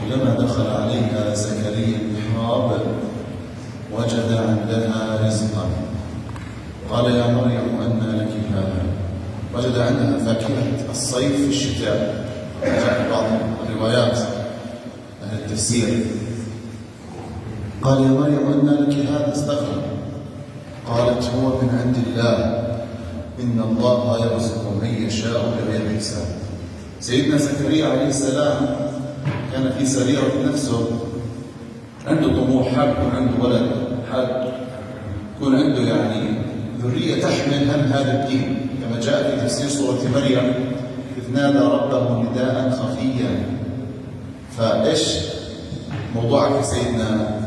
كلما دخل عليها زكريا المحراب وجد عندها رزقا. قال يا مريم أنى لك هذا؟ وجد عندها فاكهة الصيف في الشتاء. جاء بعض الروايات أهل التفسير. قال يا مريم أنى لك هذا؟ استغفر. قالت هو من عند الله إن الله يرزق من يشاء بغير حساب. سيدنا زكريا عليه السلام كان في سريرة نفسه عنده طموح، حاب يكون عنده ولد، حاب يكون عنده ذرية تحمل هم هذا الدين، كما جاء في تفسير سورة مريم إذ نادى ربه نداء خفيا. فإيش موضوعك سيدنا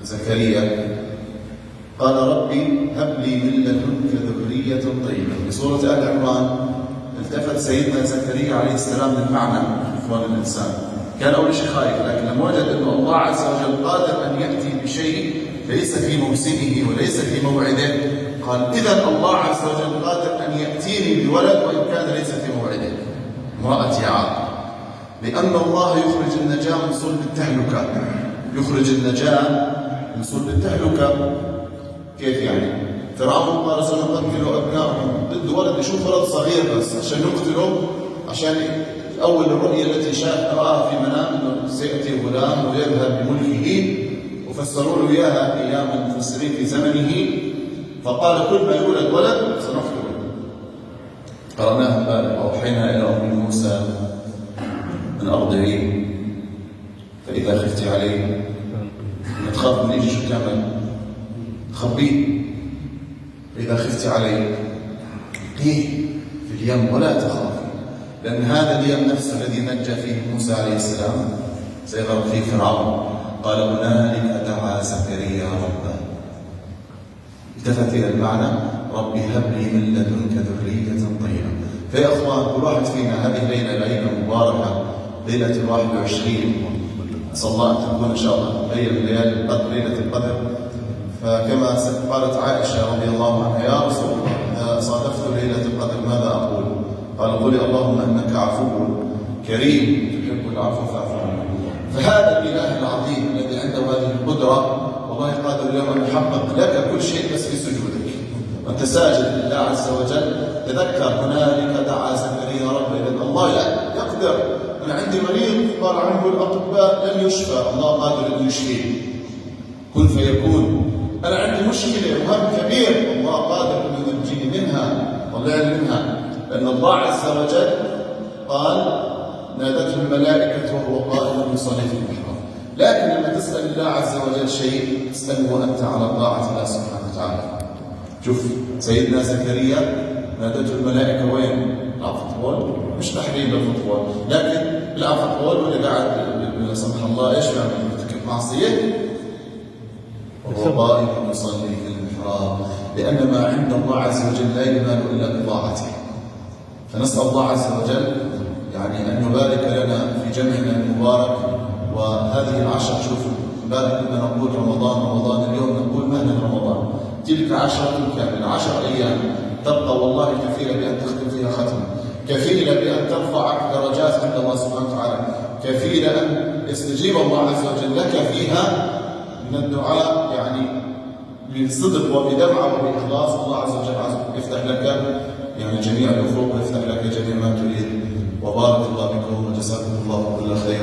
زكريا؟ قال ربي هب لي من لدنك ذرية طيبة. في سورة آل عمران التفت سيدنا زكريا عليه السلام للمعنى إخوان الإنسان. كان أول شيء خايف، لكن لما وجد أن الله عز وجل قادر أن يأتي بشيء ليس في موسمه وليس في موعده، قال إذا الله عز وجل قادر أن يأتيني بولد وإن كان ليس في موعده. امرأتي عاقر، لأن الله يخرج النجاة من صلب التهلكة. يخرج النجاة من صلب التهلكة. كيف يعني؟ فرعون قال سنقتل أبنائهم، ضد ولد يشوف ولد صغير بس عشان يقتله، عشان أول الرؤية التي رآها في منام أنه سيأتي غلام ويذهب بملكه، وفسروا له إياها أيام المفسرين في زمنه، فقال كل ما يولد ولد سنقتله. قرأناها امبارح وأوحينا إلى أم موسى من أرضعيه فإذا خفت عليه إن تخاف من يجي شو تعمل؟ خبيه. فإذا خفت عليه قيه في اليم ولا تخافي، لأن هذا اليم نفسه الذي نجى فيه موسى عليه السلام سيغرق فيه فرعون. قال هنالك دعا زكريا ربه. التفت إلى المعنى ربي هب لي من لدنك ذرية طيبة. فيا أخوان كل واحد فينا هذه الليلة ليلة مباركة، ليلة 21. أسأل الله أن تكون إن شاء الله ليلة من ليالي القدر، ليلة القدر. فكما قالت عائشة رضي الله عنها يا رسول الله إذا صادفت ليلة القدر ماذا أقول؟ قال قولي اللهم إنك عفو كريم تحب العفو فاعف عنا. فهذا الإله العظيم الذي عنده هذه القدرة والله قادر اليوم أن يحقق لك كل شيء بس في سجودك وأنت ساجد لله عز وجل. تذكر هنالك دعا زكريا ربه، لأن الله يقدر. أنا عندي مريض قال عنه الأطباء لم يشفى، الله قادر أن يشفيه. كن فيكون. أنا عندي مشكلة وهم كبير، الله قادر أن ينجيني منها والله منها، لأن الله عز وجل قال نادته الملائكة وهو قائم يصلي في المحراب. لكن لما تسأل الله عز وجل شيء تسأله وأنت على طاعة الله سبحانه وتعالى. شوف سيدنا زكريا نادته الملائكة وين؟ العفطول، مش تحريم للفطول، لكن العفطول واللي قاعد لا سمح الله ايش يعمل؟ يرتكب معصية وهو قائم يصلي في المحراب، لأن ما عند الله عز وجل لا ينال إلا بطاعته. فنسأل الله عز وجل أن يبارك لنا في جمعنا المبارك وهذه العشر. شوفوا امبارح كنا نقول رمضان اليوم نقول مهلا رمضان. تلك 10 كاملة، 10 أيام تبقى والله كفيلة بأن تختم فيها ختمة، كفيلة بأن ترفعك درجات عند الله سبحانه وتعالى، كفيلة أن يستجيب الله عز وجل لك فيها من الدعاء بصدق وبدمعة وبإخلاص. الله عز وجل يفتح لك جميع الأفق ويفتح لك جميع ما تريد. وبارك الله بكم وجزاكم الله كل خير.